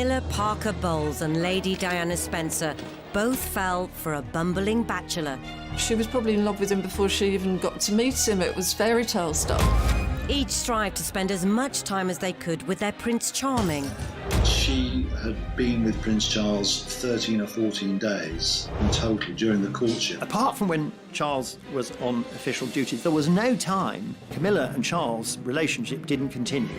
Camilla Parker Bowles and Lady Diana Spencer both fell for a bumbling bachelor. She was probably in love with him before she even got to meet him. It was fairy tale stuff. Each strived to spend as much time as they could with their Prince Charming. She had been with Prince Charles 13 or 14 days in total during the courtship. Apart from when Charles was on official duty, there was no time Camilla and Charles' relationship didn't continue.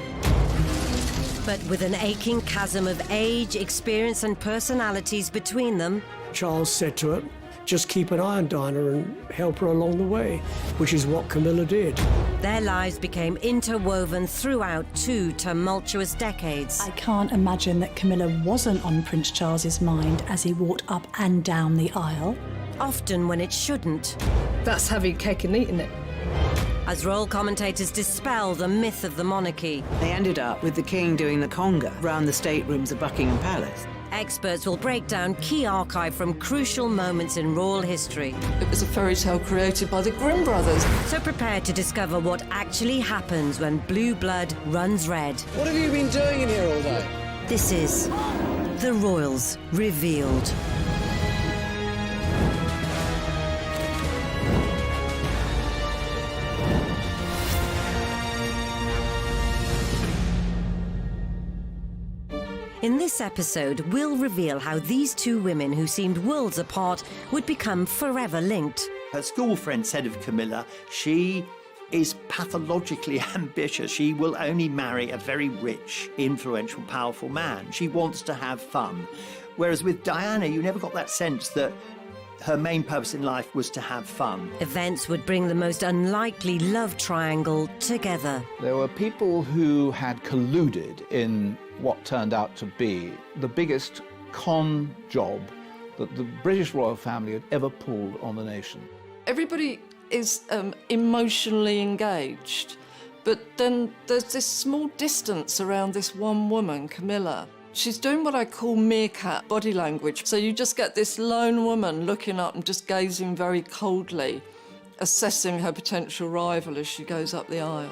But with an aching chasm of age, experience and personalities between them, Charles said to her, just keep an eye on Diana and help her along the way, which is what Camilla did. their lives became interwoven throughout 2 tumultuous decades. I can't imagine that Camilla wasn't on Prince Charles's mind as he walked up and down the aisle. Often when it shouldn't. That's having cake and eating it. As royal commentators dispel the myth of the monarchy, They ended up with the king doing the conga round the staterooms of Buckingham Palace. experts will break down key archive from crucial moments in royal history. It was a fairy tale created by the Grimm brothers. So prepare to discover what actually happens when blue blood runs red. What have you been doing in here all day? This is The Royals Revealed. In this episode, we'll reveal how these two women who seemed worlds apart would become forever linked. Her school friend said of Camilla, she is pathologically ambitious. She will only marry a very rich, influential, powerful man. She wants to have fun. Whereas with Diana, you never got that sense that her main purpose in life was to have fun. Events would bring the most unlikely love triangle together. There were people who had colluded in what turned out to be the biggest con job that the British royal family had ever pulled on the nation. Everybody is emotionally engaged, but then there's this small distance around this one woman, Camilla. She's doing what I call meerkat body language. So you just get this lone woman looking up and just gazing very coldly, assessing her potential rival as she goes up the aisle.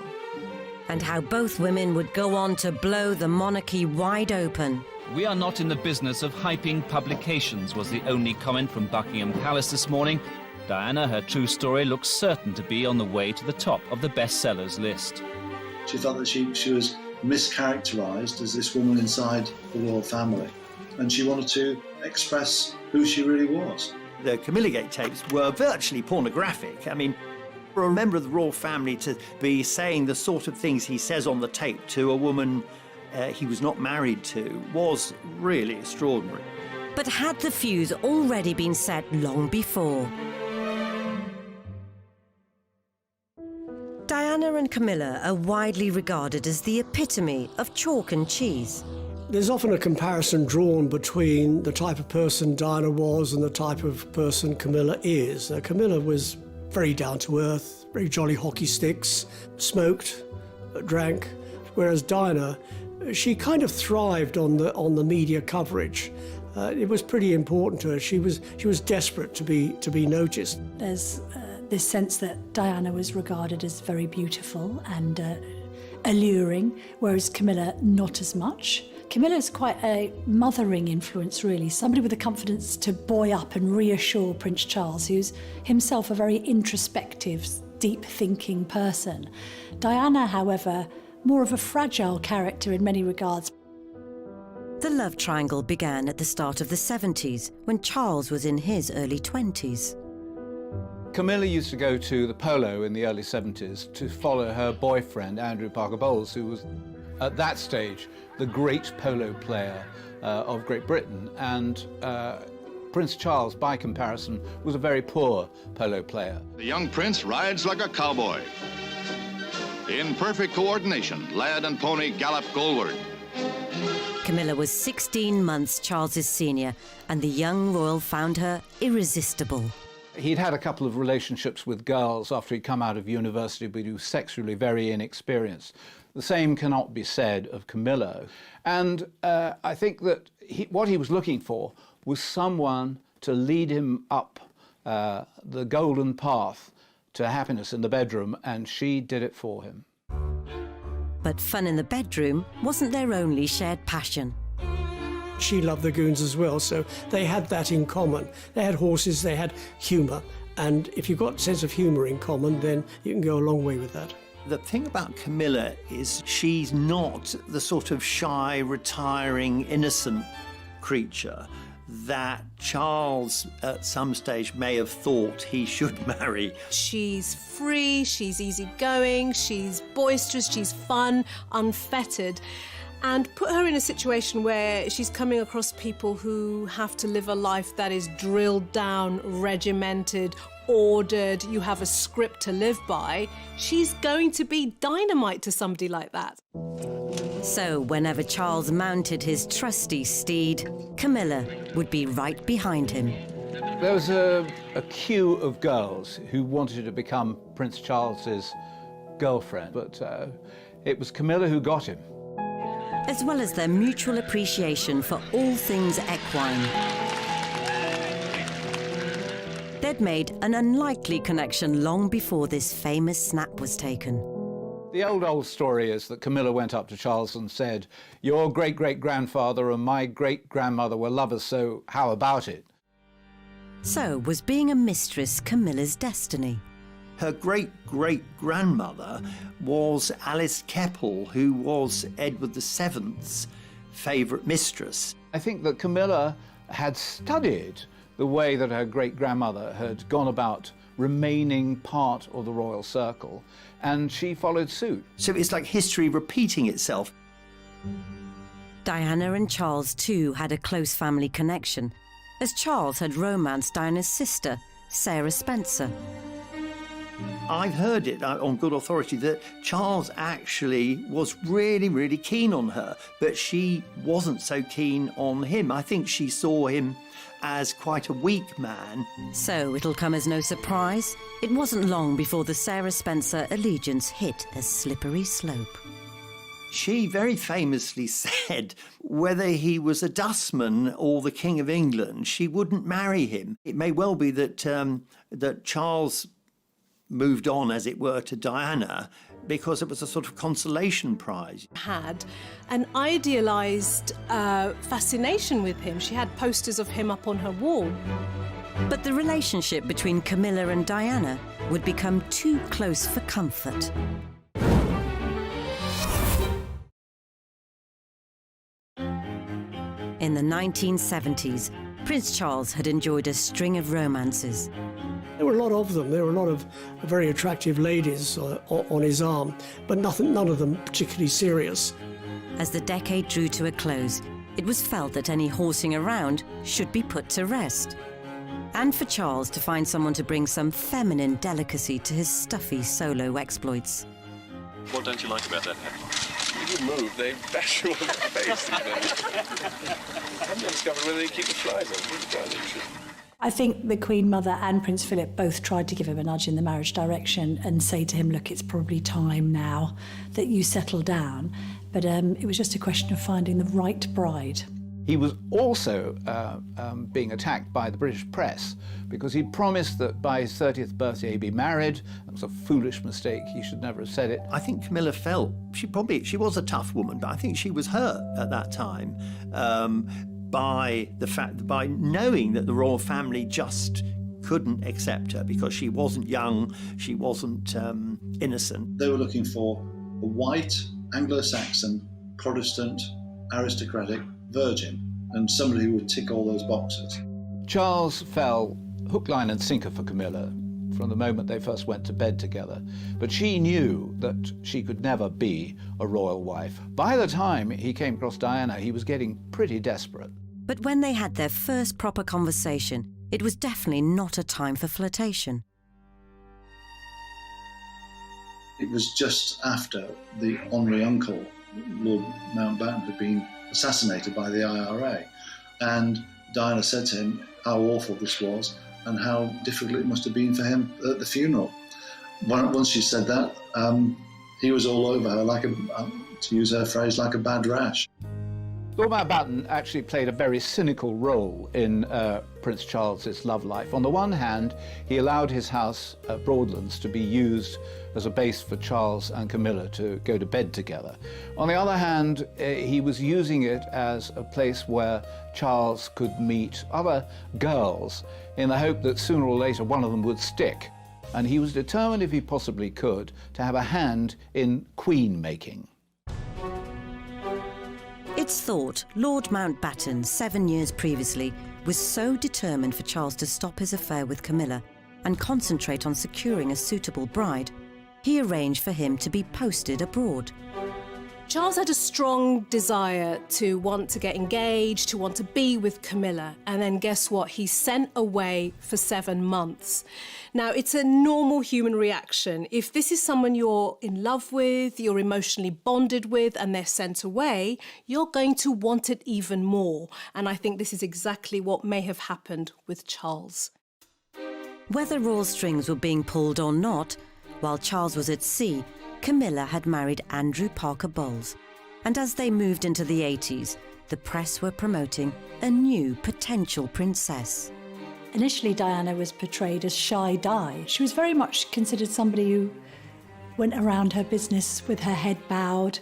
And how both women would go on to blow the monarchy wide open. "We are not in the business of hyping publications," was the only comment from Buckingham Palace this morning. Diana, her true story, looks certain to be on the way to the top of the bestsellers list. She felt that she was mischaracterised as this woman inside the royal family, and she wanted to express who she really was. The Camilla Gate tapes were virtually pornographic. I mean, for a member of the royal family to be saying the sort of things he says on the tape to a woman he was not married to was really extraordinary. But had the fuse already been set long before? Diana and Camilla are widely regarded as the epitome of chalk and cheese. There's often a comparison drawn between the type of person Diana was and the type of person Camilla is. Camilla was very down-to-earth, very jolly hockey sticks, smoked, drank, whereas Diana, she kind of thrived on the media coverage. It was pretty important to her. She was desperate to be noticed. There's this sense that Diana was regarded as very beautiful and alluring, whereas Camilla not as much. Camilla's quite a mothering influence, really, somebody with the confidence to buoy up and reassure Prince Charles, who's himself a very introspective, deep-thinking person. Diana, however, more of a fragile character in many regards. The love triangle began at the start of the 70s, when Charles was in his early 20s. Camilla used to go to the polo in the early 70s to follow her boyfriend, Andrew Parker Bowles, who was, at that stage, the great polo player of Great Britain. And Prince Charles, by comparison, was a very poor polo player. The young prince rides like a cowboy. In perfect coordination, lad and pony gallop goalward. Camilla was 16 months Charles's senior, and the young royal found her irresistible. He'd had a couple of relationships with girls after he'd come out of university, but he was sexually very inexperienced. The same cannot be said of Camilla. And I think that what he was looking for was someone to lead him up the golden path to happiness in the bedroom, and she did it for him. But fun in the bedroom wasn't their only shared passion. she loved the goons as well, so they had that in common. They had horses, they had humour, and if you've got a sense of humour in common, then you can go a long way with that. The thing about Camilla is she's not the sort of shy, retiring, innocent creature that Charles at some stage may have thought he should marry. She's free, she's easygoing, she's boisterous, she's fun, unfettered. And put her in a situation where she's coming across people who have to live a life that is drilled down, regimented, ordered, you have a script to live by. She's going to be dynamite to somebody like that. So whenever Charles mounted his trusty steed, Camilla would be right behind him. There was a queue of girls who wanted to become Prince Charles's girlfriend, but it was Camilla who got him. As well as their mutual appreciation for all things equine. They'd made an unlikely connection long before this famous snap was taken. The old story is that Camilla went up to Charles and said, "Your great-great-grandfather and my great-grandmother were lovers, so how about it?" So was being a mistress Camilla's destiny? Her great-great-grandmother was Alice Keppel, who was Edward VII's favourite mistress. I think that Camilla had studied the way that her great-grandmother had gone about remaining part of the royal circle, and she followed suit. So it's like history repeating itself. Diana and Charles too had a close family connection, as Charles had romanced Diana's sister, Sarah Spencer. I've heard it on good authority that Charles actually was really, really keen on her, but she wasn't so keen on him. I think she saw him as quite a weak man. So it'll come as no surprise, it wasn't long before the Sarah Spencer allegiance hit a slippery slope. She very famously said whether he was a dustman or the King of England, she wouldn't marry him. It may well be that that Charles moved on, as it were, to Diana because it was a sort of consolation prize. Had an idealised fascination with him. She had posters of him up on her wall. But the relationship between Camilla and Diana would become too close for comfort. In the 1970s, Prince Charles had enjoyed a string of romances. There were a lot of them. There were a lot of very attractive ladies on his arm, but none of them particularly serious. As the decade drew to a close, it was felt that any horsing around should be put to rest. And for Charles to find someone to bring some feminine delicacy to his stuffy solo exploits. What don't you like about that hat? You move, they bash you on the face. I haven't discovered whether they keep the flies on. I think the Queen Mother and Prince Philip both tried to give him a nudge in the marriage direction and say to him, look, it's probably time now that you settle down. But it was just a question of finding the right bride. He was also being attacked by the British press because he promised that by his 30th birthday he'd be married. That was a foolish mistake. He should never have said it. I think Camilla felt, she was a tough woman, but I think she was hurt at that time by knowing that the royal family just couldn't accept her because she wasn't young, she wasn't innocent. They were looking for a white, Anglo-Saxon, Protestant, aristocratic virgin, and somebody who would tick all those boxes. Charles fell hook, line and sinker for Camilla from the moment they first went to bed together, but she knew that she could never be a royal wife. By the time he came across Diana, he was getting pretty desperate. But when they had their first proper conversation, it was definitely not a time for flirtation. It was just after the honorary uncle, Lord Mountbatten, had been assassinated by the IRA, and Diana said to him how awful this was and how difficult it must have been for him at the funeral. Once she said that, he was all over her, like to use her phrase, like a bad rash. Lord Mountbatten actually played a very cynical role in Prince Charles's love life. On the one hand, he allowed his house at Broadlands to be used as a base for Charles and Camilla to go to bed together. On the other hand, he was using it as a place where Charles could meet other girls in the hope that sooner or later one of them would stick. And he was determined, if he possibly could, to have a hand in queen making. It's thought Lord Mountbatten, 7 years previously, was so determined for Charles to stop his affair with Camilla and concentrate on securing a suitable bride, he arranged for him to be posted abroad. Charles had a strong desire to want to get engaged, to want to be with Camilla, and then guess what? He's sent away for 7 months. Now, it's a normal human reaction. If this is someone you're in love with, you're emotionally bonded with, and they're sent away, you're going to want it even more. And I think this is exactly what may have happened with Charles. Whether royal strings were being pulled or not, while Charles was at sea, Camilla had married Andrew Parker Bowles, and as they moved into the 80s, the press were promoting a new potential princess. Initially, Diana was portrayed as shy Di. She was very much considered somebody who went around her business with her head bowed,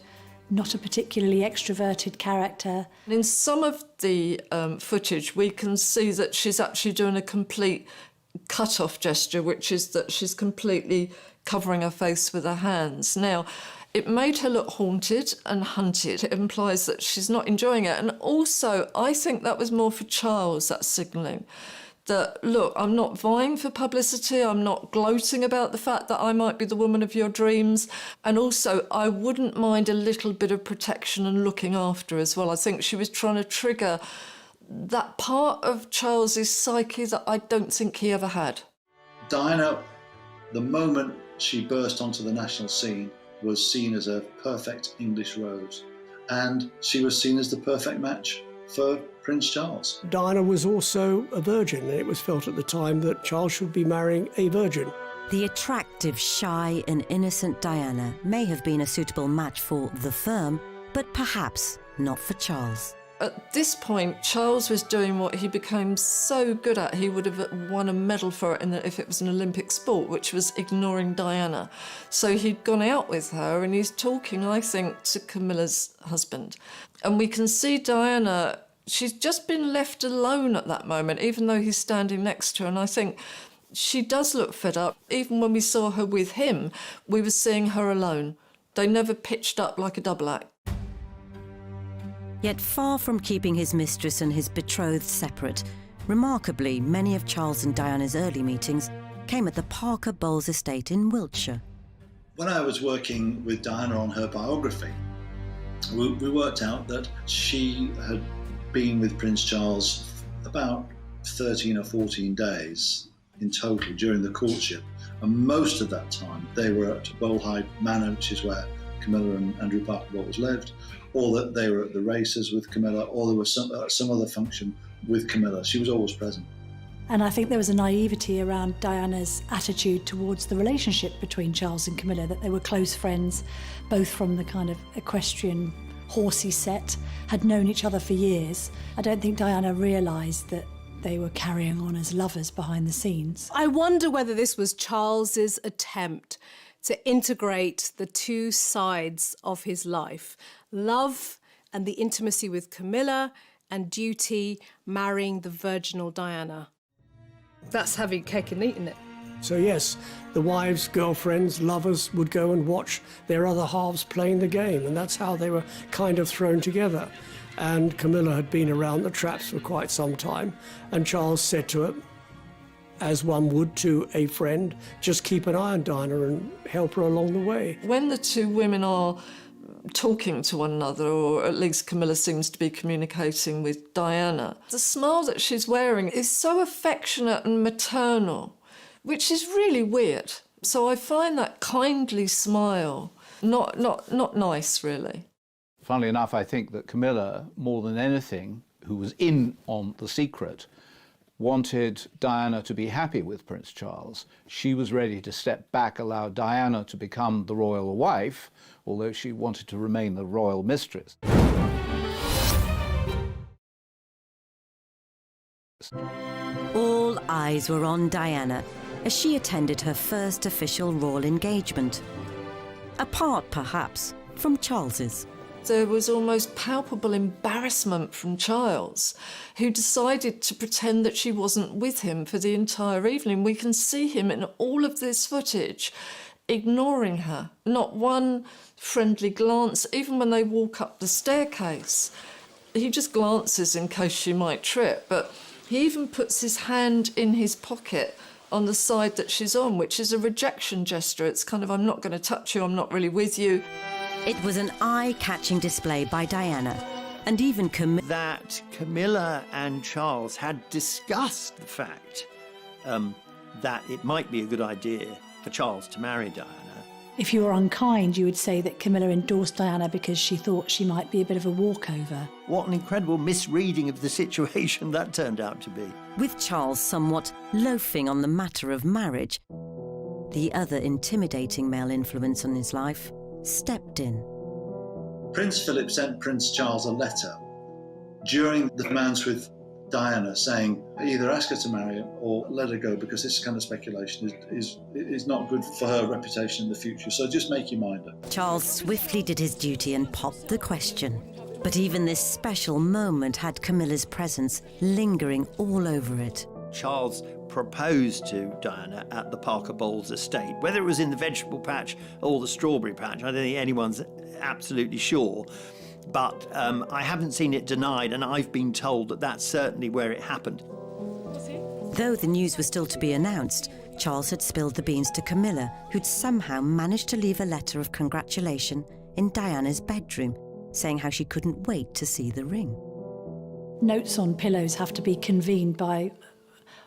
not a particularly extroverted character. In some of the footage, we can see that she's actually doing a complete cut-off gesture, which is that she's completely covering her face with her hands. Now, it made her look haunted and hunted. It implies that she's not enjoying it. And also, I think that was more for Charles, that signalling. That, look, I'm not vying for publicity, I'm not gloating about the fact that I might be the woman of your dreams. And also, I wouldn't mind a little bit of protection and looking after as well. I think she was trying to trigger that part of Charles's psyche that I don't think he ever had. Diana, the moment she burst onto the national scene, was seen as a perfect English rose, and she was seen as the perfect match for Prince Charles. Diana was also a virgin, and it was felt at the time that Charles should be marrying a virgin. The attractive, shy and innocent Diana may have been a suitable match for the firm, but perhaps not for Charles. At this point, Charles was doing what he became so good at. He would have won a medal for it if it was an Olympic sport, which was ignoring Diana. So he'd gone out with her and he's talking, I think, to Camilla's husband. And we can see Diana, she's just been left alone at that moment, even though he's standing next to her. And I think she does look fed up. Even when we saw her with him, we were seeing her alone. They never pitched up like a double act. Yet far from keeping his mistress and his betrothed separate, remarkably, many of Charles and Diana's early meetings came at the Parker Bowles estate in Wiltshire. When I was working with Diana on her biography, we worked out that she had been with Prince Charles about 13 or 14 days in total during the courtship, and most of that time they were at Bolehide Manor, which is where Camilla and Andrew Parker Bowles lived, or that they were at the races with Camilla, or there was some other function with Camilla. She was always present. And I think there was a naivety around Diana's attitude towards the relationship between Charles and Camilla, that they were close friends, both from the kind of equestrian horsey set, had known each other for years. I don't think Diana realised that they were carrying on as lovers behind the scenes. I wonder whether this was Charles's attempt to integrate the two sides of his life, love and the intimacy with Camilla, and duty, marrying the virginal Diana. That's having cake and eating it. So yes, the wives, girlfriends, lovers would go and watch their other halves playing the game, and that's how they were kind of thrown together. And Camilla had been around the traps for quite some time, and Charles said to her, as one would to a friend, just keep an eye on Diana and help her along the way. When the two women are talking to one another, or at least Camilla seems to be communicating with Diana, the smile that she's wearing is so affectionate and maternal, which is really weird. So I find that kindly smile not nice, really. Funnily enough, I think that Camilla, more than anything, who was in on the secret, wanted Diana to be happy with Prince Charles. She was ready to step back, allow Diana to become the royal wife, although she wanted to remain the royal mistress. All eyes were on Diana as she attended her first official royal engagement. Apart, perhaps, from Charles's. There was almost palpable embarrassment from Charles, who decided to pretend that she wasn't with him for the entire evening. We can see him in all of this footage ignoring her. Not one friendly glance, even when they walk up the staircase. He just glances in case she might trip, but he even puts his hand in his pocket on the side that she's on, which is a rejection gesture. It's kind of, I'm not going to touch you, I'm not really with you. It was an eye-catching display by Diana, and even that Camilla and Charles had discussed the fact that it might be a good idea for Charles to marry Diana. If you were unkind, you would say that Camilla endorsed Diana because she thought she might be a bit of a walkover. What an incredible misreading of the situation that turned out to be. With Charles somewhat loafing on the matter of marriage, the other intimidating male influence on his life stepped in. Prince Philip sent Prince Charles a letter during the romance with Diana saying either ask her to marry him or let her go, because this kind of speculation is not good for her reputation in the future. So just make your mind up. Charles swiftly did his duty and popped the question. But even this special moment had Camilla's presence lingering all over it. Charles proposed to Diana at the Parker Bowles estate. Whether it was in the vegetable patch or the strawberry patch, I don't think anyone's absolutely sure. But I haven't seen it denied, and I've been told that that's certainly where it happened. Though the news was still to be announced, Charles had spilled the beans to Camilla, who'd somehow managed to leave a letter of congratulation in Diana's bedroom, saying how she couldn't wait to see the ring. Notes on pillows have to be convened by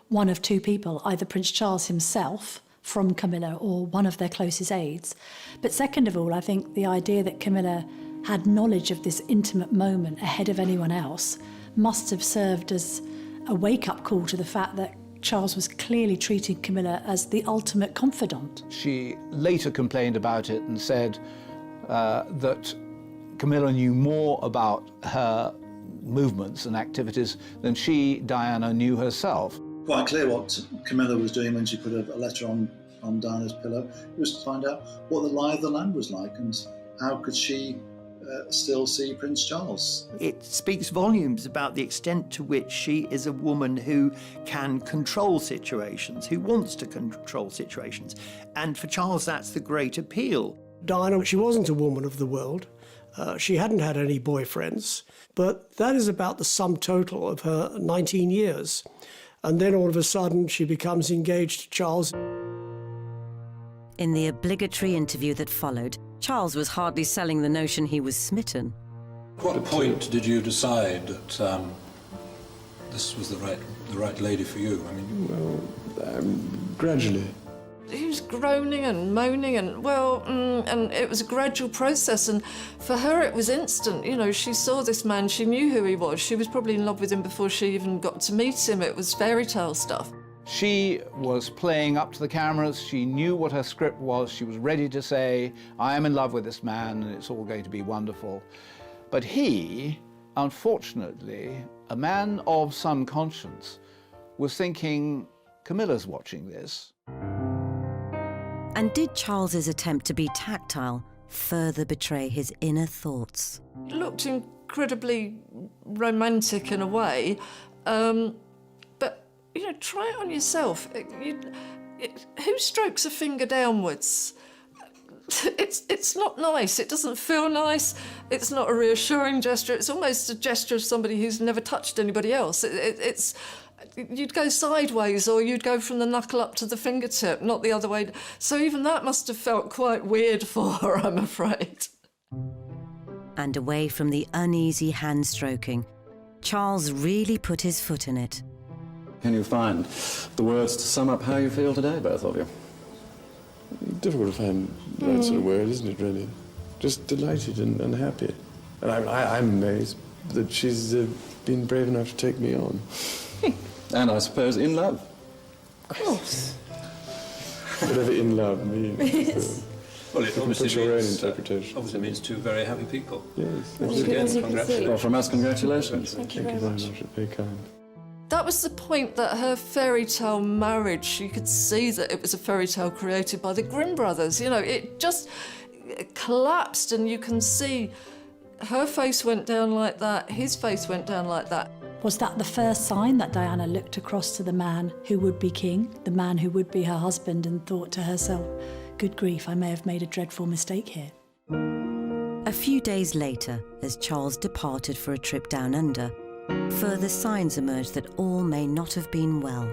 one of two people, either Prince Charles himself from Camilla or one of their closest aides. But second of all, I think the idea that Camilla had knowledge of this intimate moment ahead of anyone else must have served as a wake-up call to the fact that Charles was clearly treating Camilla as the ultimate confidant. She later complained about it and said that Camilla knew more about her movements and activities than she, Diana, knew herself. Quite clear what Camilla was doing when she put a letter on Diana's pillow. It was to find out what the lie of the land was like and how could she still see Prince Charles. It speaks volumes about the extent to which she is a woman who can control situations, who wants to control situations. And for Charles, that's the great appeal. Diana, she wasn't a woman of the world. She hadn't had any boyfriends, but that is about the sum total of her 19 years. And then all of a sudden she becomes engaged to Charles. In the obligatory interview that followed, Charles was hardly selling the notion he was smitten. At what point did you decide that this was the right lady for you? I mean, well, gradually. He was groaning and moaning and it was a gradual process, and for her it was instant. You know, she saw this man, she knew who he was. She was probably in love with him before she even got to meet him. It was fairy tale stuff. She was playing up to the cameras. She knew what her script was. She was ready to say, I am in love with this man and it's all going to be wonderful. But he, unfortunately, a man of some conscience, was thinking, Camilla's watching this. And did Charles's attempt to be tactile further betray his inner thoughts? It looked incredibly romantic in a way, but, you know, try it on yourself. Who strokes a finger downwards? It's not nice. It doesn't feel nice. It's not a reassuring gesture. It's almost a gesture of somebody who's never touched anybody else. You'd go sideways or you'd go from the knuckle up to the fingertip, not the other way. So even that must have felt quite weird for her, I'm afraid. And away from the uneasy hand stroking, Charles really put his foot in it. Can you find the words to sum up how you feel today, both of you? Difficult to find the right sort of word, isn't it, really? Just delighted and happy. And I'm amazed that she's been brave enough to take me on. And I suppose in love. Of course. Whatever in love means. Well, it obviously means, means two very happy people. Yes. Once again, congratulations. Well, from us, congratulations. Thank you very much. Very kind. That was the point, that her fairy tale marriage, you could see that it was a fairy tale created by the Grimm brothers. You know, it just collapsed, and you can see her face went down like that, his face went down like that. Was that the first sign that Diana looked across to the man who would be king, the man who would be her husband, and thought to herself, good grief, I may have made a dreadful mistake here? A few days later, as Charles departed for a trip down under, further signs emerged that all may not have been well.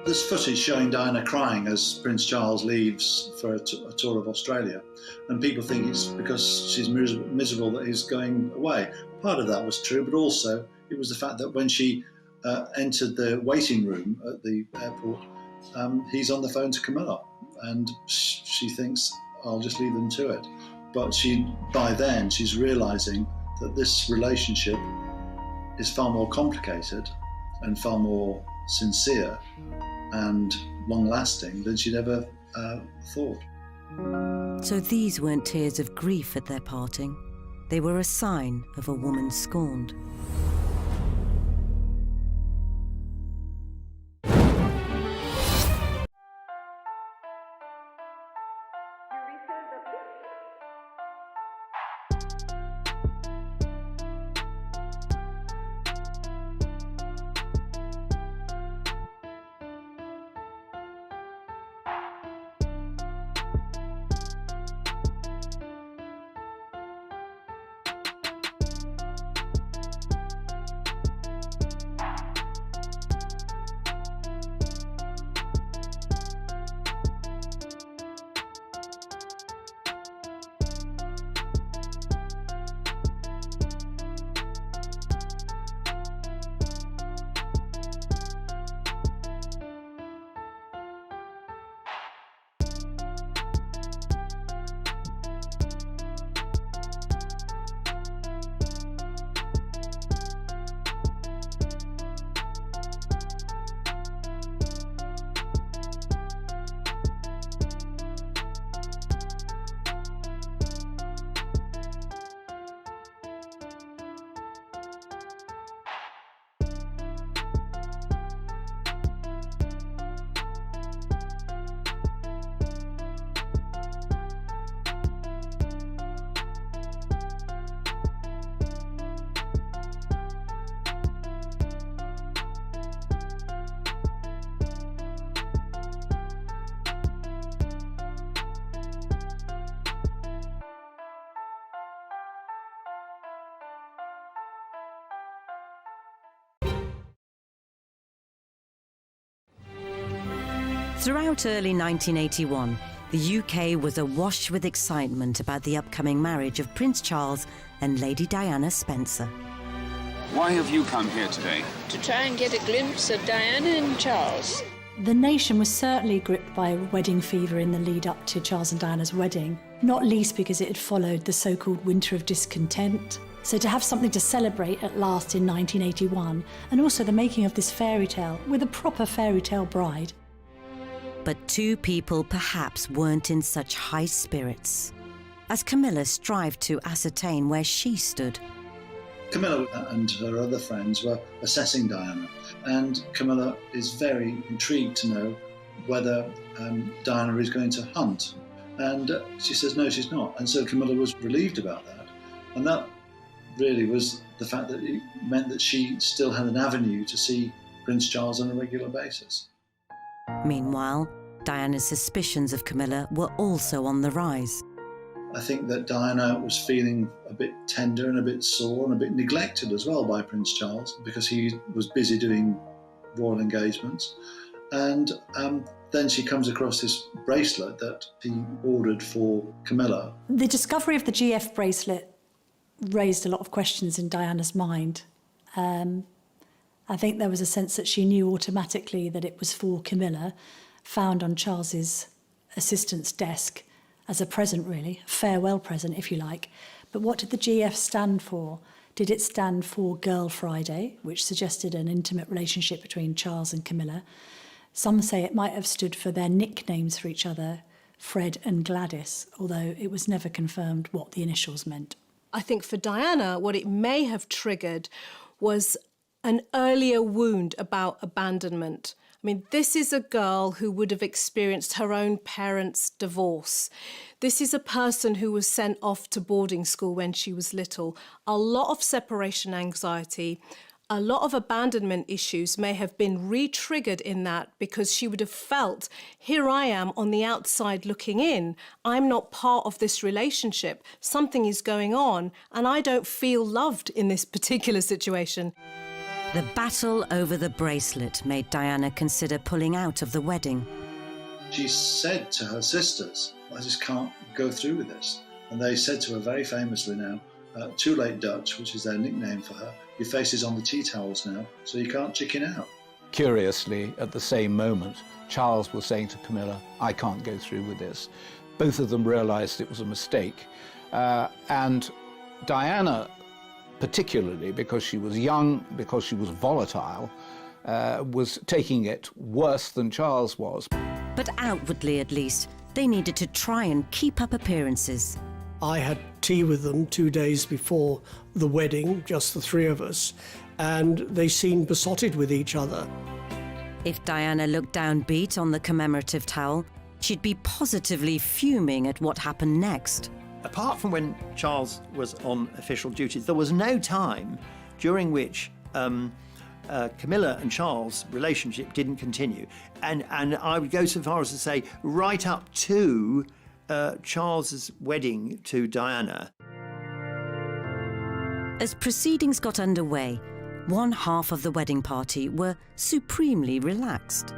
There's footage showing Diana crying as Prince Charles leaves for a tour of Australia, and people think it's because she's miserable that he's going away. Part of that was true, but also it was the fact that when she entered the waiting room at the airport, he's on the phone to Camilla, and she thinks, I'll just leave them to it. But by then, she's realising that this relationship is far more complicated and far more sincere and long-lasting than she'd ever thought. So these weren't tears of grief at their parting. They were a sign of a woman scorned. Throughout early 1981, the UK was awash with excitement about the upcoming marriage of Prince Charles and Lady Diana Spencer. Why have you come here today? To try and get a glimpse of Diana and Charles. The nation was certainly gripped by wedding fever in the lead up to Charles and Diana's wedding, not least because it had followed the so-called winter of discontent. So to have something to celebrate at last in 1981, and also the making of this fairy tale with a proper fairy tale bride. But two people perhaps weren't in such high spirits, as Camilla strived to ascertain where she stood. Camilla and her other friends were assessing Diana, and Camilla is very intrigued to know whether Diana is going to hunt. And she says no, she's not. And so Camilla was relieved about that. And that really was the fact that it meant that she still had an avenue to see Prince Charles on a regular basis. Meanwhile, Diana's suspicions of Camilla were also on the rise. I think that Diana was feeling a bit tender and a bit sore and a bit neglected as well by Prince Charles because he was busy doing royal engagements. And then she comes across this bracelet that he ordered for Camilla. The discovery of the GF bracelet raised a lot of questions in Diana's mind. I think there was a sense that she knew automatically that it was for Camilla, found on Charles's assistant's desk as a present, really, a farewell present, if you like. But what did the GF stand for? Did it stand for Girl Friday, which suggested an intimate relationship between Charles and Camilla? Some say it might have stood for their nicknames for each other, Fred and Gladys, although it was never confirmed what the initials meant. I think for Diana, what it may have triggered was an earlier wound about abandonment. I mean, this is a girl who would have experienced her own parents' divorce. This is a person who was sent off to boarding school when she was little. A lot of separation anxiety, a lot of abandonment issues may have been re-triggered in that because she would have felt, here I am on the outside looking in. I'm not part of this relationship. Something is going on and I don't feel loved in this particular situation. The battle over the bracelet made Diana consider pulling out of the wedding. She said to her sisters, I just can't go through with this. And they said to her very famously now, too late Dutch, which is their nickname for her, your face is on the tea towels now, so you can't chicken out. Curiously, at the same moment, Charles was saying to Camilla, I can't go through with this. Both of them realised it was a mistake. And Diana, particularly because she was young, because she was volatile, was taking it worse than Charles was. But outwardly, at least, they needed to try and keep up appearances. I had tea with them 2 days before the wedding, just the three of us, and they seemed besotted with each other. If Diana looked downbeat on the commemorative towel, she'd be positively fuming at what happened next. Apart from when Charles was on official duties, there was no time during which Camilla and Charles' relationship didn't continue. And I would go so far as to say right up to Charles's wedding to Diana. As proceedings got underway, one half of the wedding party were supremely relaxed.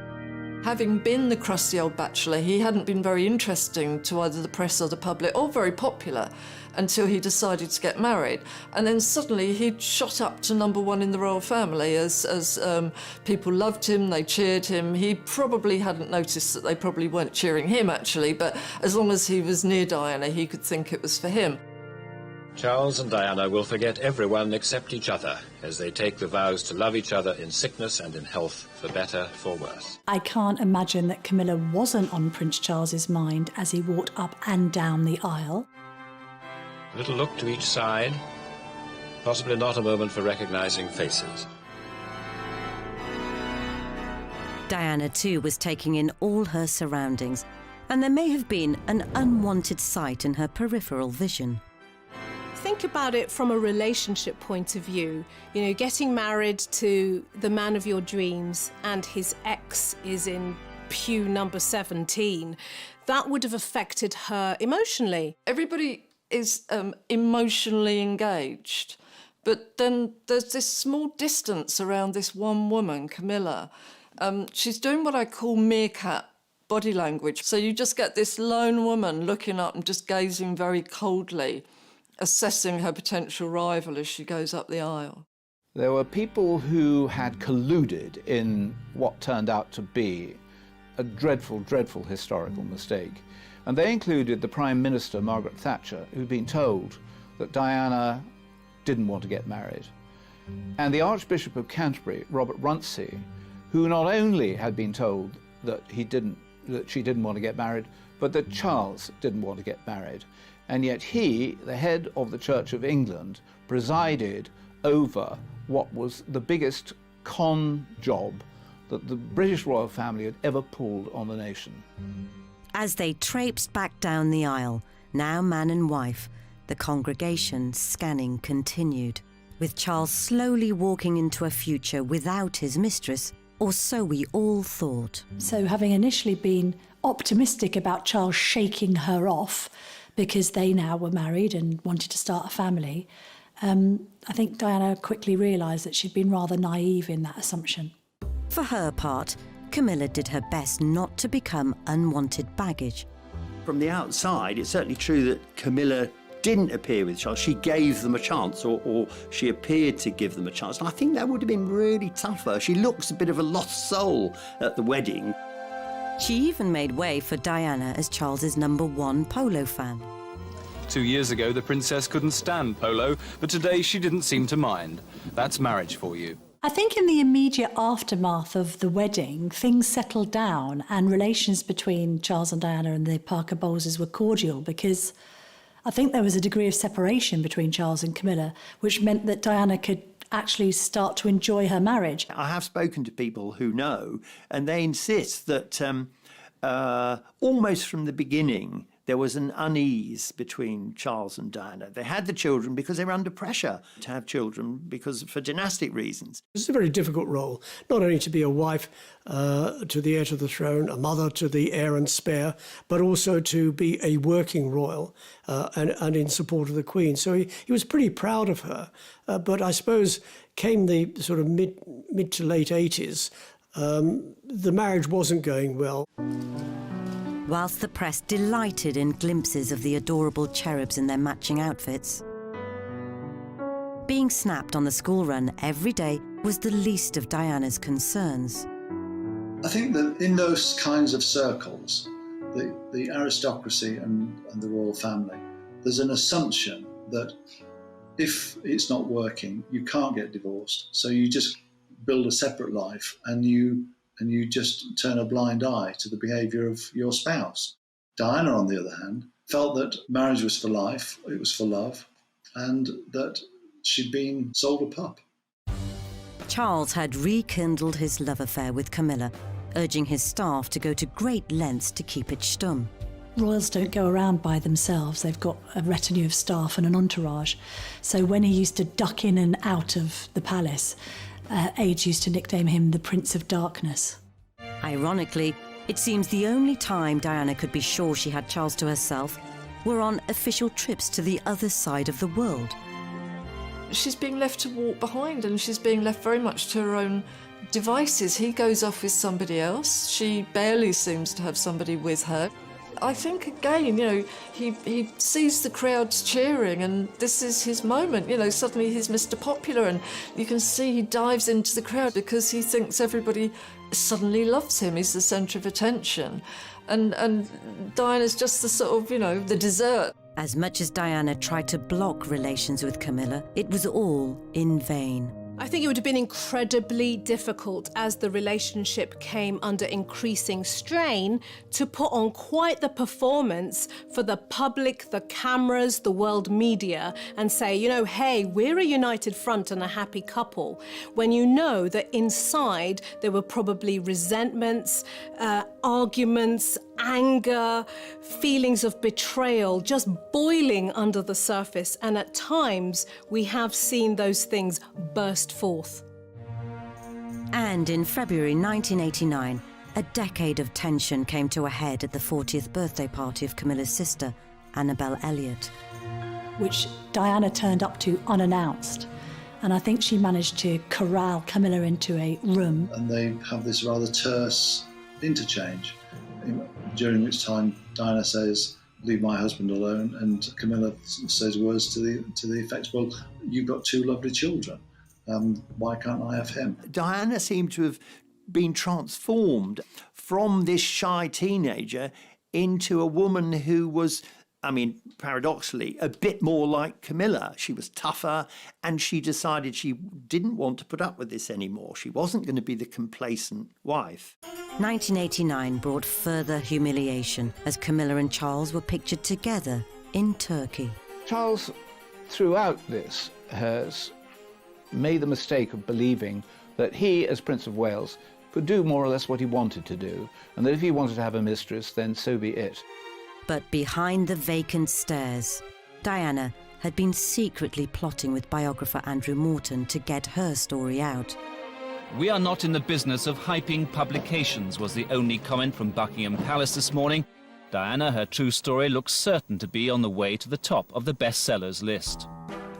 Having been the crusty old bachelor, he hadn't been very interesting to either the press or the public, or very popular, until he decided to get married. And then suddenly he'd shot up to #1 in the royal family as people loved him, they cheered him. He probably hadn't noticed that they probably weren't cheering him, actually, but as long as he was near Diana, he could think it was for him. Charles and Diana will forget everyone except each other as they take the vows to love each other in sickness and in health, for better, for worse. I can't imagine that Camilla wasn't on Prince Charles's mind as he walked up and down the aisle. A little look to each side, possibly not a moment for recognising faces. Diana, too, was taking in all her surroundings, and there may have been an unwanted sight in her peripheral vision. Think about it from a relationship point of view. You know, getting married to the man of your dreams and his ex is in pew number 17. That would have affected her emotionally. Everybody is emotionally engaged, but then there's this small distance around this one woman, Camilla. She's doing what I call meerkat body language. So you just get this lone woman looking up and just gazing very coldly, assessing her potential rival as she goes up the aisle. There were people who had colluded in what turned out to be a dreadful, dreadful historical mistake. And they included the Prime Minister, Margaret Thatcher, who'd been told that Diana didn't want to get married. And the Archbishop of Canterbury, Robert Runcie, who not only had been told that she didn't want to get married, but that Charles didn't want to get married. And yet he, the head of the Church of England, presided over what was the biggest con job that the British royal family had ever pulled on the nation. As they traipsed back down the aisle, now man and wife, the congregation scanning continued, with Charles slowly walking into a future without his mistress, or so we all thought. So having initially been optimistic about Charles shaking her off, because they now were married and wanted to start a family, I think Diana quickly realised that she'd been rather naive in that assumption. For her part, Camilla did her best not to become unwanted baggage. From the outside, it's certainly true that Camilla didn't appear with Charles. She gave them a chance, or she appeared to give them a chance. And I think that would have been really tough for her. She looks a bit of a lost soul at the wedding. She even made way for Diana as Charles's #1 polo fan. 2 years ago, the princess couldn't stand polo, but today she didn't seem to mind. That's marriage for you. I think in the immediate aftermath of the wedding, things settled down and relations between Charles and Diana and the Parker Bowleses were cordial, because I think there was a degree of separation between Charles and Camilla, which meant that Diana could actually start to enjoy her marriage. I have spoken to people who know, and they insist that almost from the beginning, there was an unease between Charles and Diana. They had the children because they were under pressure to have children for dynastic reasons. It's a very difficult role, not only to be a wife to the heir to the throne, a mother to the heir and spare, but also to be a working royal and in support of the Queen. So he was pretty proud of her. But I suppose came the sort of mid to late 80s, the marriage wasn't going well. Whilst the press delighted in glimpses of the adorable cherubs in their matching outfits, being snapped on the school run every day was the least of Diana's concerns. I think that in those kinds of circles, the aristocracy and the royal family, there's an assumption that if it's not working, you can't get divorced. So you just build a separate life and you just turn a blind eye to the behaviour of your spouse. Diana, on the other hand, felt that marriage was for life, it was for love, and that she'd been sold a pup. Charles had rekindled his love affair with Camilla, urging his staff to go to great lengths to keep it stum. Royals don't go around by themselves. They've got a retinue of staff and an entourage. So when he used to duck in and out of the palace, aides used to nickname him the Prince of Darkness. Ironically, it seems the only time Diana could be sure she had Charles to herself were on official trips to the other side of the world. She's being left to walk behind, and she's being left very much to her own devices. He goes off with somebody else. She barely seems to have somebody with her. I think, again, he sees the crowds cheering, and this is his moment. Suddenly he's Mr. Popular, and you can see he dives into the crowd because he thinks everybody suddenly loves him. He's the centre of attention. And Diana's just the sort of, the dessert. As much as Diana tried to block relations with Camilla, it was all in vain. I think it would have been incredibly difficult as the relationship came under increasing strain to put on quite the performance for the public, the cameras, the world media, and say, hey, we're a united front and a happy couple, when you know that inside there were probably resentments, arguments, anger, feelings of betrayal just boiling under the surface, and at times we have seen those things burst forth. And in February 1989, a decade of tension came to a head at the 40th birthday party of Camilla's sister, Annabel Elliot, which Diana turned up to unannounced. And I think she managed to corral Camilla into a room. And they have this rather terse interchange, during which time Diana says, "Leave my husband alone," and Camilla says words to the effect, "Well, you've got two lovely children. Why can't I have him?" Diana seemed to have been transformed from this shy teenager into a woman who was, paradoxically, a bit more like Camilla. She was tougher, and she decided she didn't want to put up with this anymore. She wasn't going to be the complacent wife. 1989 brought further humiliation as Camilla and Charles were pictured together in Turkey. Charles, throughout this, has made the mistake of believing that he, as Prince of Wales, could do more or less what he wanted to do, and that if he wanted to have a mistress, then so be it. But behind the vacant stairs, Diana had been secretly plotting with biographer Andrew Morton to get her story out. "We are not in the business of hyping publications," was the only comment from Buckingham Palace this morning. Diana, her true story, looks certain to be on the way to the top of the bestsellers list.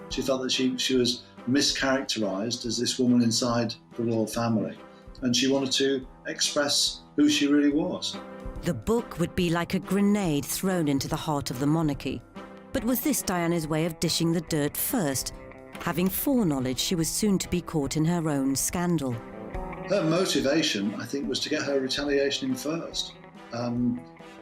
She felt that she was mischaracterised as this woman inside the royal family, and she wanted to express who she really was. The book would be like a grenade thrown into the heart of the monarchy. But was this Diana's way of dishing the dirt first, having foreknowledge she was soon to be caught in her own scandal? Her motivation, I think, was to get her retaliation in first,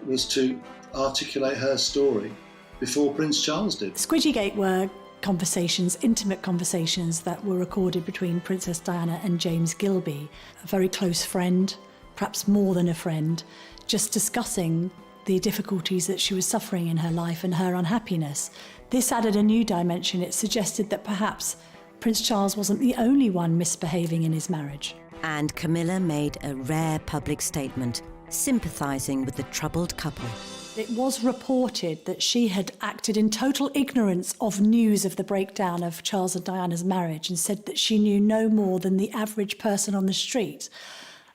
was to articulate her story before Prince Charles did. Squidgygate were conversations, intimate conversations that were recorded between Princess Diana and James Gilby, a very close friend, perhaps more than a friend, just discussing the difficulties that she was suffering in her life and her unhappiness. This added a new dimension. It suggested that perhaps Prince Charles wasn't the only one misbehaving in his marriage. And Camilla made a rare public statement, sympathising with the troubled couple. It was reported that she had acted in total ignorance of news of the breakdown of Charles and Diana's marriage and said that she knew no more than the average person on the street.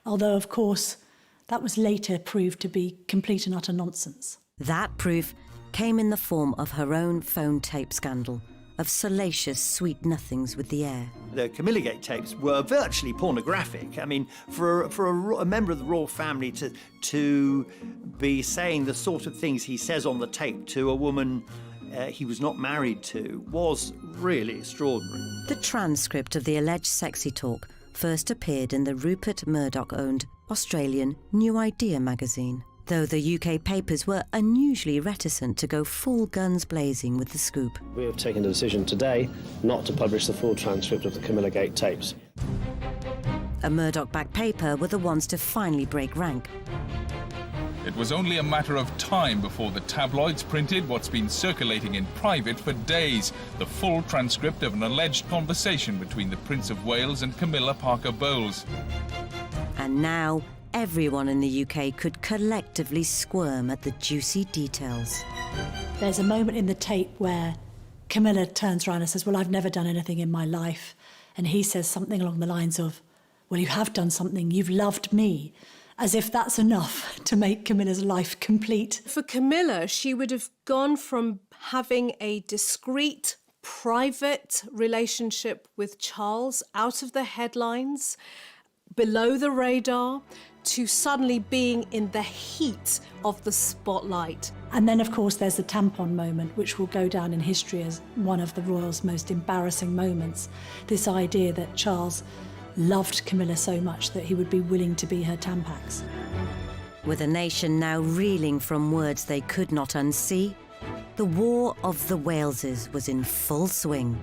Although, of course, that was later proved to be complete and utter nonsense. That proof came in the form of her own phone tape scandal, of salacious sweet nothings with the heir. The Camilla Gate tapes were virtually pornographic. I mean, for a member of the royal family to be saying the sort of things he says on the tape to a woman he was not married to was really extraordinary. The transcript of the alleged sexy talk first appeared in the Rupert Murdoch-owned Australian New Idea magazine, though the UK papers were unusually reticent to go full guns blazing with the scoop. We have taken the decision today not to publish the full transcript of the Camilla Gate tapes. A Murdoch-backed paper were the ones to finally break rank. It was only a matter of time before the tabloids printed what's been circulating in private for days, the full transcript of an alleged conversation between the Prince of Wales and Camilla Parker Bowles. And now, everyone in the UK could collectively squirm at the juicy details. There's a moment in the tape where Camilla turns around and says, well, I've never done anything in my life. And he says something along the lines of, well, you have done something, you've loved me. As if that's enough to make Camilla's life complete. For Camilla, she would have gone from having a discreet, private relationship with Charles, out of the headlines, below the radar, to suddenly being in the heat of the spotlight. And then, of course, there's the tampon moment, which will go down in history as one of the royals' most embarrassing moments. This idea that Charles loved Camilla so much that he would be willing to be her Tampax. With a nation now reeling from words they could not unsee, the War of the Waleses was in full swing.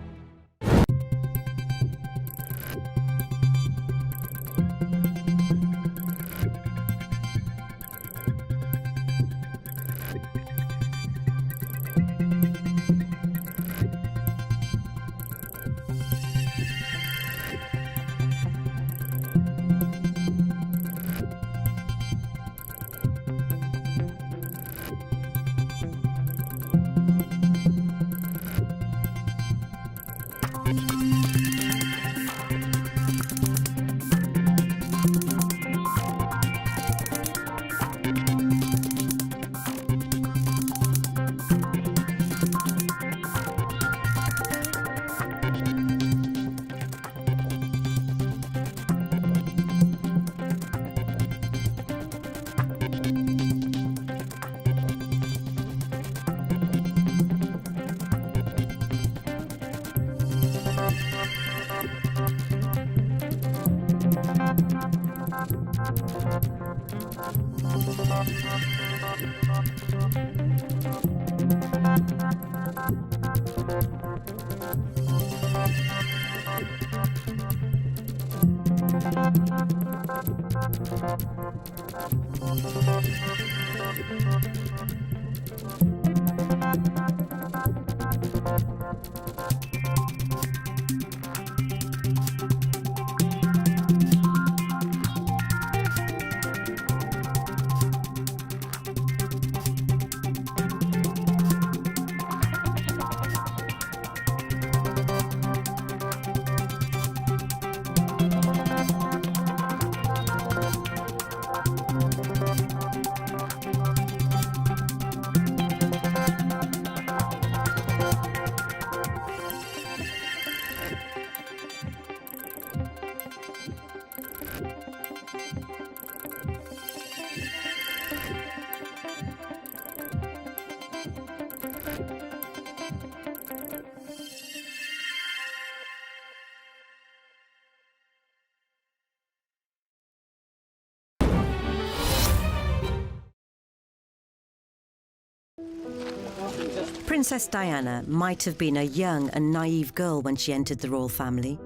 Princess Diana might have been a young and naive girl when she entered the royal family.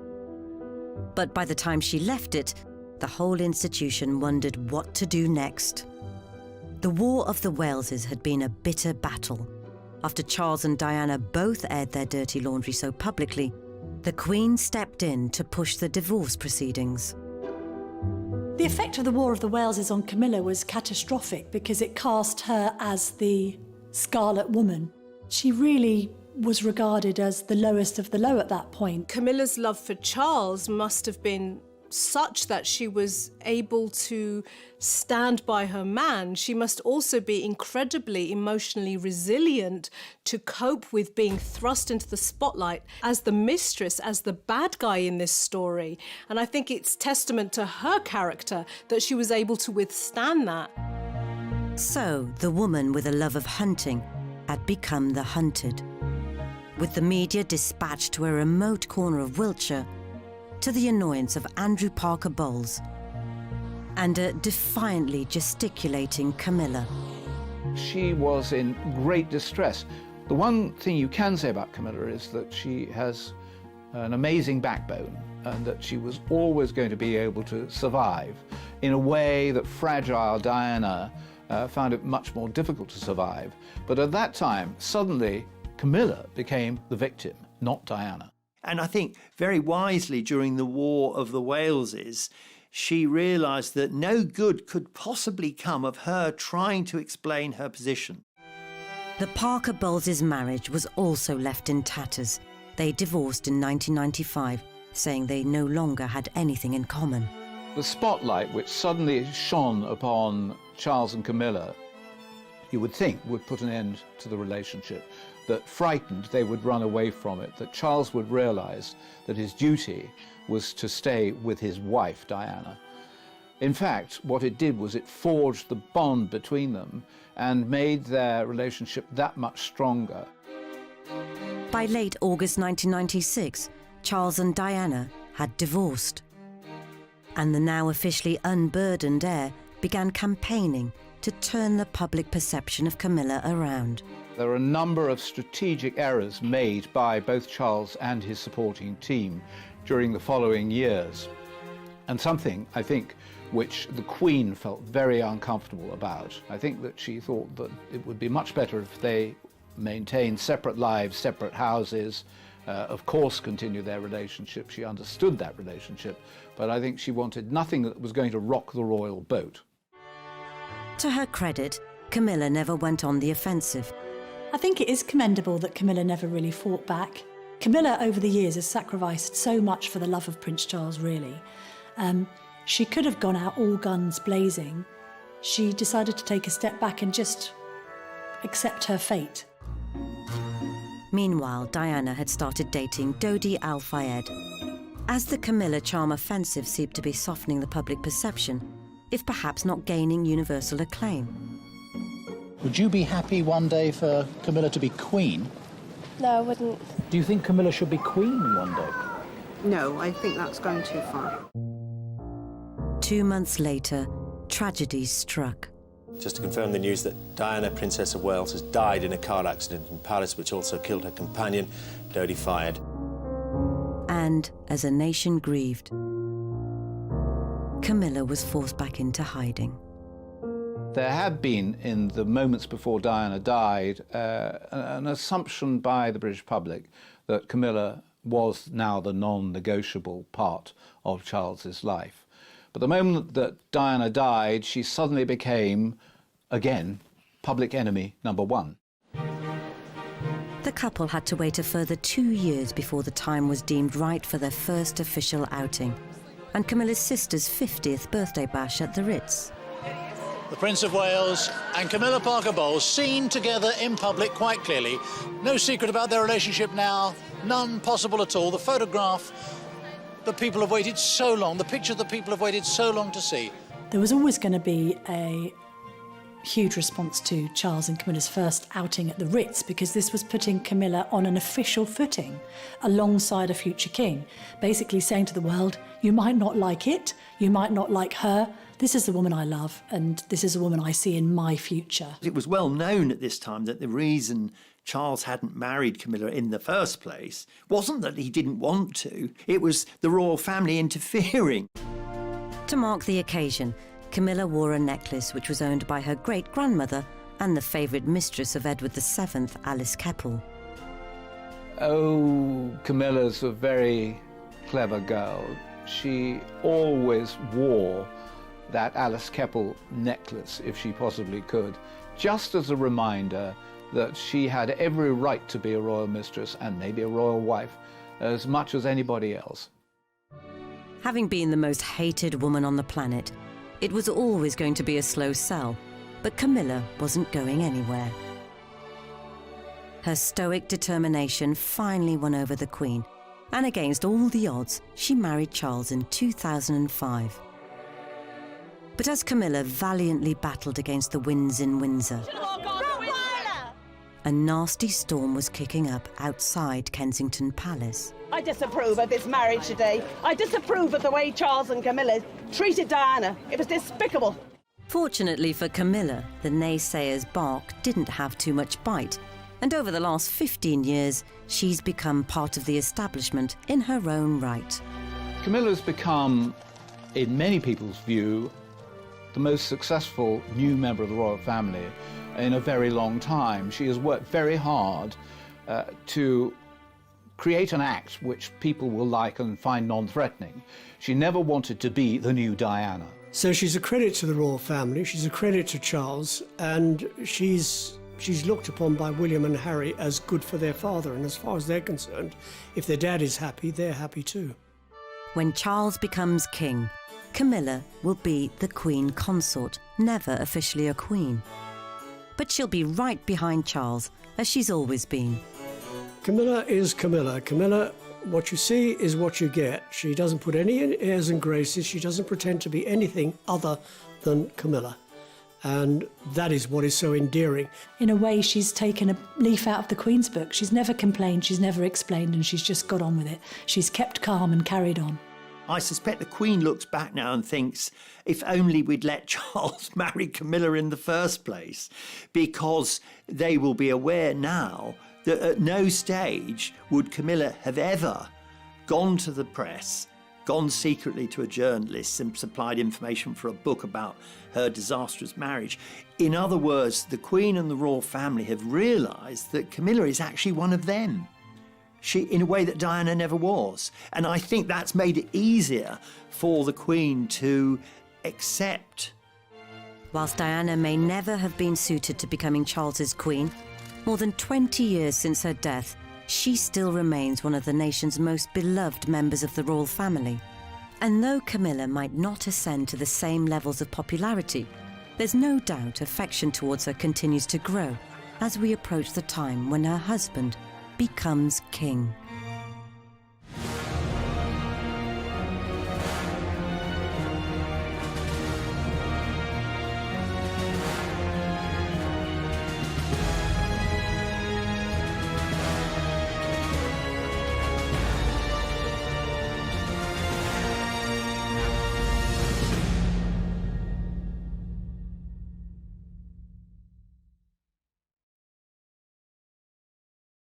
But by the time she left it, the whole institution wondered what to do next. The War of the Waleses had been a bitter battle. After Charles and Diana both aired their dirty laundry so publicly, The Queen stepped in to push the divorce proceedings. The effect of the War of the Waleses on Camilla was catastrophic because it cast her as the Scarlet Woman. She really was regarded as the lowest of the low at that point. Camilla's love for Charles must have been such that she was able to stand by her man. She must also be incredibly emotionally resilient to cope with being thrust into the spotlight as the mistress, as the bad guy in this story. And I think it's testament to her character that she was able to withstand that. So, the woman with a love of hunting had become the hunted. With the media dispatched to a remote corner of Wiltshire, to the annoyance of Andrew Parker Bowles and a defiantly gesticulating Camilla. She was in great distress. The one thing you can say about Camilla is that she has an amazing backbone and that she was always going to be able to survive in a way that fragile Diana found it much more difficult to survive. But at that time, suddenly, Camilla became the victim, not Diana. And I think very wisely during the War of the Waleses, she realised that no good could possibly come of her trying to explain her position. The Parker Bowles' marriage was also left in tatters. They divorced in 1995, saying they no longer had anything in common. The spotlight which suddenly shone upon Charles and Camilla, you would think would put an end to the relationship, that frightened they would run away from it, that Charles would realise that his duty was to stay with his wife, Diana. In fact, what it did was it forged the bond between them and made their relationship that much stronger. By late August 1996, Charles and Diana had divorced. And the now officially unburdened heir began campaigning to turn the public perception of Camilla around. There are a number of strategic errors made by both Charles and his supporting team during the following years. And something, I think, which the Queen felt very uncomfortable about. I think that she thought that it would be much better if they maintained separate lives, separate houses, of course continue their relationship. She understood that relationship, but I think she wanted nothing that was going to rock the royal boat. To her credit, Camilla never went on the offensive. I think it is commendable that Camilla never really fought back. Camilla, over the years, has sacrificed so much for the love of Prince Charles, really. She could have gone out all guns blazing. She decided to take a step back and just accept her fate. Meanwhile, Diana had started dating Dodi Al-Fayed. As the Camilla charm offensive seemed to be softening the public perception, if perhaps not gaining universal acclaim. Would you be happy one day for Camilla to be queen? No, I wouldn't. Do you think Camilla should be queen one day? No, I think that's going too far. 2 months later, tragedy struck. Just to confirm the news that Diana, Princess of Wales, has died in a car accident in Paris, which also killed her companion, Dodi Fayed. And as a nation grieved, Camilla was forced back into hiding. There had been, in the moments before Diana died, an assumption by the British public that Camilla was now the non-negotiable part of Charles's life. But the moment that Diana died, she suddenly became, again, public enemy number one. The couple had to wait a further 2 years before the time was deemed right for their first official outing, and Camilla's sister's 50th birthday bash at the Ritz. The Prince of Wales and Camilla Parker Bowles seen together in public quite clearly. No secret about their relationship now, none possible at all. The photograph that people have waited so long, the picture that people have waited so long to see. There was always going to be a huge response to Charles and Camilla's first outing at the Ritz, because this was putting Camilla on an official footing alongside a future king, basically saying to the world, you might not like it, you might not like her, this is the woman I love, and this is a woman I see in my future. It was well known at this time that the reason Charles hadn't married Camilla in the first place wasn't that he didn't want to, it was the royal family interfering. To mark the occasion, Camilla wore a necklace which was owned by her great-grandmother and the favourite mistress of Edward VII, Alice Keppel. Oh, Camilla's a very clever girl. She always wore that Alice Keppel necklace, if she possibly could, just as a reminder that she had every right to be a royal mistress and maybe a royal wife as much as anybody else. Having been the most hated woman on the planet, it was always going to be a slow sell, but Camilla wasn't going anywhere. Her stoic determination finally won over the Queen, and against all the odds, she married Charles in 2005. But as Camilla valiantly battled against the winds in Windsor, a nasty storm was kicking up outside Kensington Palace. I disapprove of this marriage today. I disapprove of the way Charles and Camilla treated Diana. It was despicable. Fortunately for Camilla, the naysayers' bark didn't have too much bite, and over the last 15 years, she's become part of the establishment in her own right. Camilla's become, in many people's view, the most successful new member of the royal family in a very long time. She has worked very hard to create an act which people will like and find non-threatening. She never wanted to be the new Diana. So she's a credit to the royal family, she's a credit to Charles, and she's looked upon by William and Harry as good for their father, and as far as they're concerned, if their dad is happy, they're happy too. When Charles becomes king, Camilla will be the Queen Consort, never officially a queen. But she'll be right behind Charles, as she's always been. Camilla is Camilla. Camilla, what you see is what you get. She doesn't put any airs and graces. She doesn't pretend to be anything other than Camilla. And that is what is so endearing. In a way, she's taken a leaf out of the Queen's book. She's never complained, she's never explained, and she's just got on with it. She's kept calm and carried on. I suspect the Queen looks back now and thinks, if only we'd let Charles marry Camilla in the first place, because they will be aware now that at no stage would Camilla have ever gone to the press, gone secretly to a journalist and supplied information for a book about her disastrous marriage. In other words, the Queen and the royal family have realised that Camilla is actually one of them. She, in a way that Diana never was. And I think that's made it easier for the Queen to accept. Whilst Diana may never have been suited to becoming Charles's queen, more than 20 years since her death, she still remains one of the nation's most beloved members of the royal family. And though Camilla might not ascend to the same levels of popularity, there's no doubt affection towards her continues to grow as we approach the time when her husband becomes king.